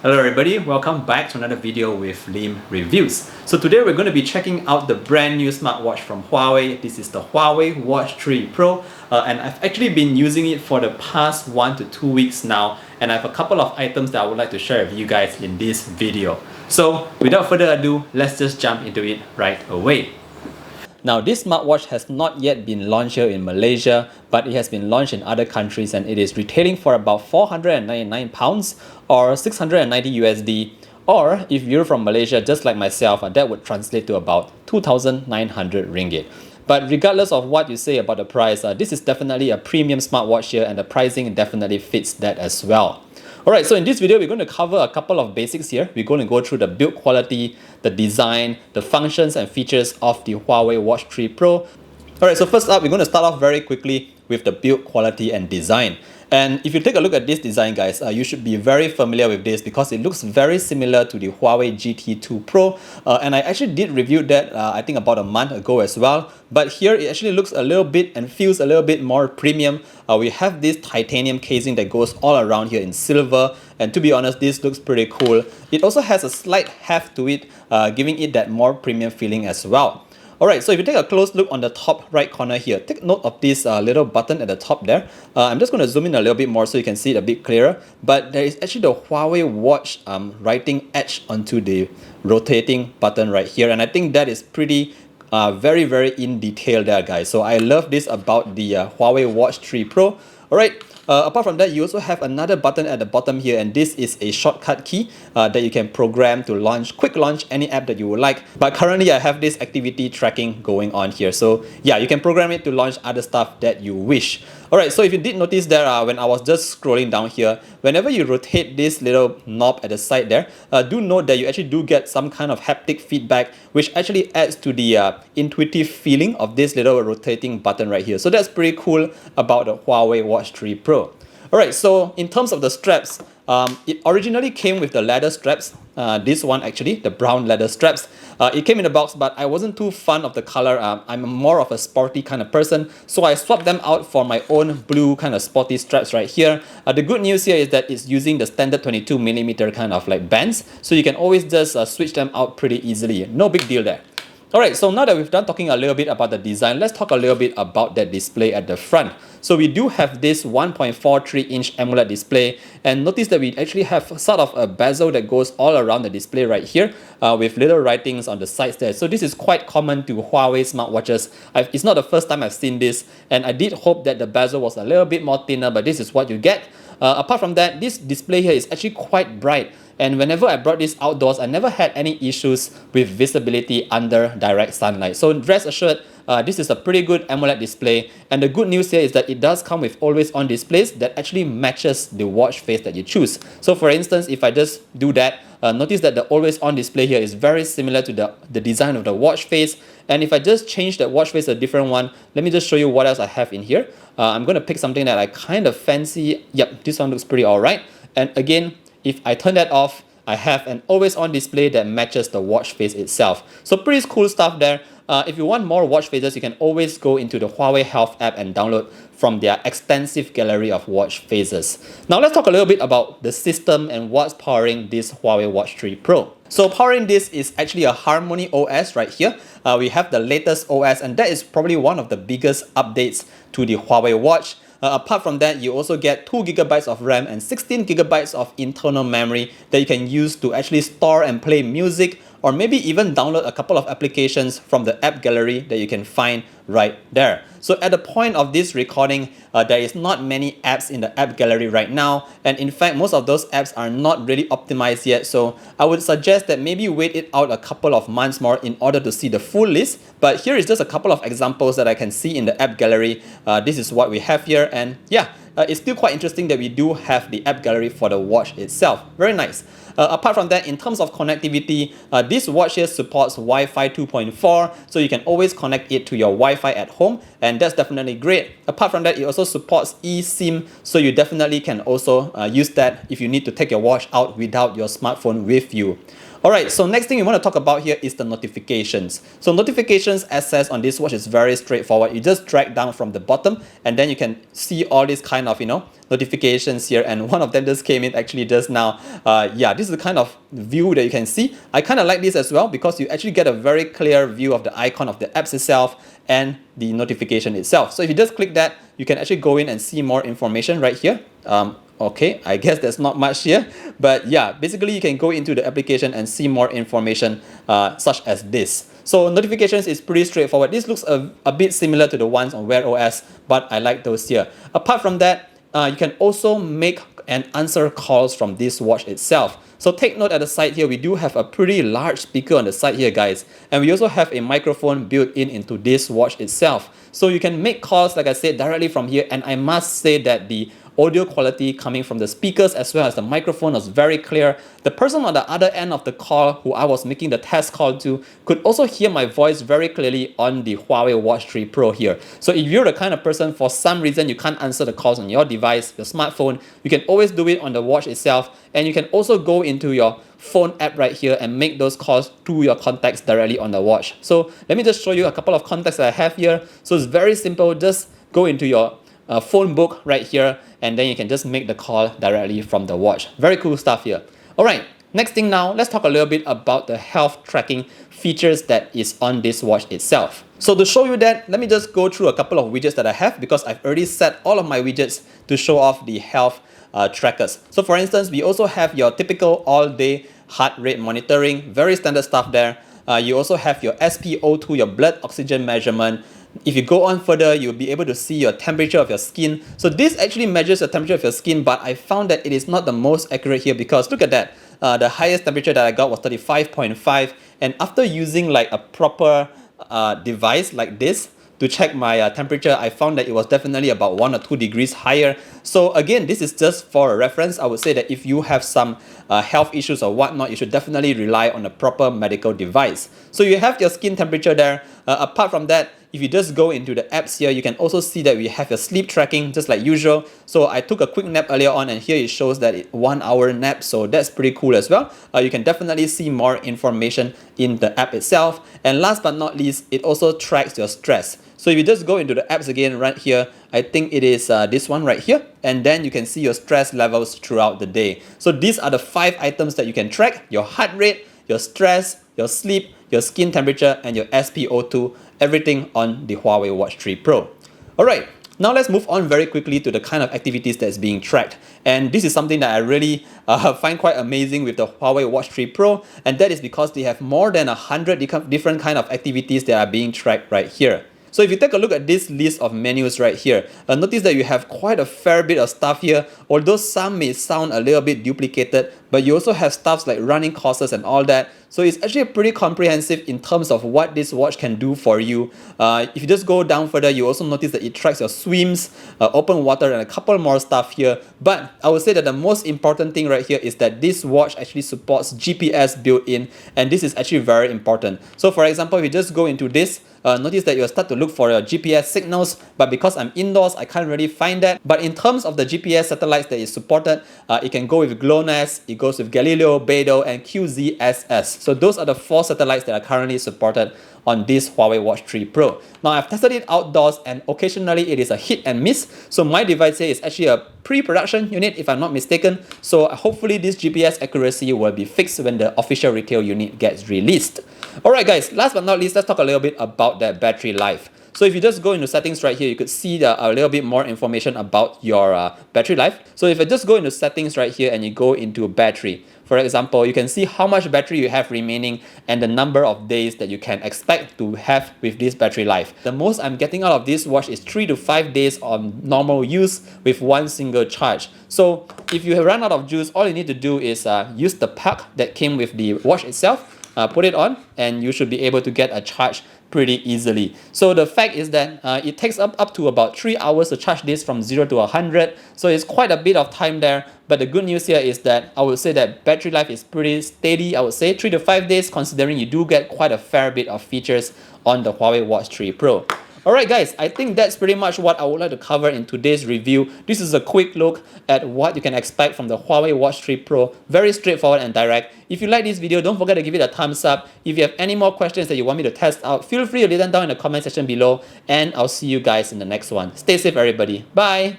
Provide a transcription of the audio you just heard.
Hello everybody, welcome back to another video with Lim Reviews. So today we're going to be checking out the brand new smartwatch from Huawei. This is the Huawei Watch 3 Pro and I've actually been using it for the past 1 to 2 weeks now, and I have a couple of items that I would like to share with you guys in this video. So without further ado, let's just jump into it right away. Now, this smartwatch has not yet been launched here in Malaysia, but it has been launched in other countries and it is retailing for about £499 or 690 USD. Or if you're from Malaysia, just like myself, that would translate to about 2,900 ringgit. But regardless of what you say about the price, this is definitely a premium smartwatch here, and the pricing definitely fits that as well. Alright, so in this video, we're going to cover a couple of basics here. We're going to go through the build quality, the design, the functions and features of the Huawei Watch 3 Pro. Alright, so first up, we're going to start off very quickly with the build quality and design. And if you take a look at this design, guys, you should be very familiar with this because it looks very similar to the Huawei GT2 Pro. And I actually did review that, I think about a month ago as well. But here it actually looks a little bit and feels a little bit more premium. We have this titanium casing that goes all around here in silver. And to be honest, this looks pretty cool. It also has a slight heft to it, giving it that more premium feeling as well. Alright, so if you take a close look on the top right corner here, take note of this little button at the top there. I'm just going to zoom in a little bit more so you can see it a bit clearer. But there is actually the Huawei Watch writing etched onto the rotating button right here. And I think that is pretty very in detail there, guys. So I love this about the Huawei Watch 3 Pro. Alright. Apart from that, you also have another button at the bottom here, and this is a shortcut key that you can program to quick launch any app that you would like. But currently I have this activity tracking going on here, so yeah, you can program it to launch other stuff that you wish. Alright, so if you did notice there, when I was just scrolling down here, whenever you rotate this little knob at the side there, do note that you actually do get some kind of haptic feedback, which actually adds to the intuitive feeling of this little rotating button right here. So that's pretty cool about the Huawei Watch 3 Pro. Alright, so in terms of the straps, it originally came with the leather straps. This one actually, the brown leather straps. It came in a box, but I wasn't too fond of the color. I'm more of a sporty kind of person, so I swapped them out for my own blue kind of sporty straps right here. The good news here is that it's using the standard 22mm kind of like bands, so you can always just switch them out pretty easily. No big deal there. Alright, so now that we've done talking a little bit about the design, let's talk a little bit about that display at the front. So we do have this 1.43-inch AMOLED display, and notice that we actually have sort of a bezel that goes all around the display right here with little writings on the sides there. So this is quite common to Huawei smartwatches. It's not the first time I've seen this, and I did hope that the bezel was a little bit more thinner, but this is what you get. Apart from that, this display here is actually quite bright. And whenever I brought this outdoors, I never had any issues with visibility under direct sunlight. So rest assured, this is a pretty good AMOLED display. And the good news here is that it does come with always-on displays that actually matches the watch face that you choose. So for instance, if I just do that, notice that the always-on display here is very similar to the design of the watch face. And if I just change that watch face to a different one, let me just show you what else I have in here. I'm going to pick something that I kind of fancy. Yep, this one looks pretty alright. And again, if I turn that off, I have an always-on display that matches the watch face itself. So pretty cool stuff there. If you want more watch faces, you can always go into the Huawei Health app and download from their extensive gallery of watch faces. Now let's talk a little bit about the system and what's powering this Huawei Watch 3 Pro. So powering this is actually a HarmonyOS right here. We have the latest OS, and that is probably one of the biggest updates to the Huawei Watch. Apart from that, you also get 2 GB of RAM and 16 GB of internal memory that you can use to actually store and play music, or maybe even download a couple of applications from the app gallery that you can find right there. So at the point of this recording, there is not many apps in the app gallery right now, and in fact most of those apps are not really optimized yet, so I would suggest that maybe wait it out a couple of months more in order to see the full list. But here is just a couple of examples that I can see in the app gallery. This is what we have here, and yeah, it's still quite interesting that we do have the app gallery for the watch itself. Very nice. Apart from that, in terms of connectivity, this watch here supports Wi-Fi 2.4, so you can always connect it to your Wi-Fi at home, and that's definitely great. Apart from that, it also supports eSIM, so you definitely can also use that if you need to take your watch out without your smartphone with you. Alright, so next thing we want to talk about here is the notifications. So notifications access on this watch is very straightforward. You just drag down from the bottom and then you can see all these kind of, notifications here, and one of them just came in actually just now. Yeah, this is the kind of view that you can see. I kind of like this as well because you actually get a very clear view of the icon of the apps itself and the notification itself. So if you just click that, you can actually go in and see more information right here. Okay, I guess there's not much here, but yeah, basically you can go into the application and see more information such as this. So notifications is pretty straightforward. This looks a bit similar to the ones on Wear OS, but I like those here. Apart from that, you can also make and answer calls from this watch itself. So take note at the side here, we do have a pretty large speaker on the side here, guys. And we also have a microphone built in into this watch itself. So you can make calls, like I said, directly from here. And I must say that the audio quality coming from the speakers as well as the microphone was very clear. The person on the other end of the call who I was making the test call to could also hear my voice very clearly on the Huawei Watch 3 Pro here. So if you're the kind of person for some reason you can't answer the calls on your device, your smartphone, you can always do it on the watch itself, and you can also go into your phone app right here and make those calls to your contacts directly on the watch. So let me just show you a couple of contacts that I have here. So it's very simple. Just go into your phone book right here, and then you can just make the call directly from the watch. Very cool stuff here. Alright, next thing now, let's talk a little bit about the health tracking features that is on this watch itself. So to show you that, let me just go through a couple of widgets that I have because I've already set all of my widgets to show off the health trackers. So for instance, we also have your typical all-day heart rate monitoring, very standard stuff there. You also have your SpO2, your blood oxygen measurement. If you go on further, you'll be able to see your temperature of your skin. So this actually measures the temperature of your skin, but I found that it is not the most accurate here because look at that. The highest temperature that I got was 35.5, and after using like a proper device like this to check my temperature, I found that it was definitely about 1 or 2 degrees higher. So again, this is just for a reference. I would say that if you have some health issues or whatnot, you should definitely rely on a proper medical device. So you have your skin temperature there. Apart from that, if you just go into the apps here, you can also see that we have your sleep tracking just like usual. So I took a quick nap earlier on, and here it shows that it's 1 hour nap. So that's pretty cool as well. You can definitely see more information in the app itself. And last but not least, it also tracks your stress. So if you just go into the apps again right here, I think it is this one right here. And then you can see your stress levels throughout the day. So these are the 5 items that you can track: your heart rate, your stress, your sleep, your skin temperature, and your SpO2, everything on the Huawei Watch 3 Pro. Alright, now let's move on very quickly to the kind of activities that's being tracked. And this is something that I really find quite amazing with the Huawei Watch 3 Pro, and that is because they have more than 100 different kind of activities that are being tracked right here. So if you take a look at this list of menus right here, notice that you have quite a fair bit of stuff here, although some may sound a little bit duplicated, but you also have stuff like running courses and all that. So it's actually pretty comprehensive in terms of what this watch can do for you. If you just go down further, you also notice that it tracks your swims, open water, and a couple more stuff here. But I would say that the most important thing right here is that this watch actually supports GPS built in, and this is actually very important. So for example, if you just go into this, notice that you'll start to look for your GPS signals, but because I'm indoors, I can't really find that. But in terms of the GPS satellites that is supported, it can go with GLONASS, it goes with Galileo, Beidou, and QZSS. So those are the 4 satellites that are currently supported on this Huawei Watch 3 Pro. Now I've tested it outdoors, and occasionally it is a hit and miss. So my device here is actually a pre-production unit if I'm not mistaken. So hopefully this GPS accuracy will be fixed when the official retail unit gets released. Alright guys, last but not least, let's talk a little bit about that battery life. So if you just go into settings right here, you could see a little bit more information about your battery life. So if I just go into settings right here and you go into battery, for example, you can see how much battery you have remaining and the number of days that you can expect to have with this battery life. The most I'm getting out of this watch is 3 to 5 days on normal use with 1 single charge. So if you run out of juice, all you need to do is use the pack that came with the watch itself, put it on, and you should be able to get a charge pretty easily. So the fact is that it takes up to about 3 hours to charge this from 0 to 100. So it's quite a bit of time there. But the good news here is that I would say that battery life is pretty steady. I would say 3 to 5 days, considering you do get quite a fair bit of features on the Huawei Watch 3 Pro. Alright guys, I think that's pretty much what I would like to cover in today's review. This is a quick look at what you can expect from the Huawei Watch 3 Pro. Very straightforward and direct. If you like this video, don't forget to give it a thumbs up. If you have any more questions that you want me to test out, feel free to leave them down in the comment section below, and I'll see you guys in the next one. Stay safe everybody. Bye!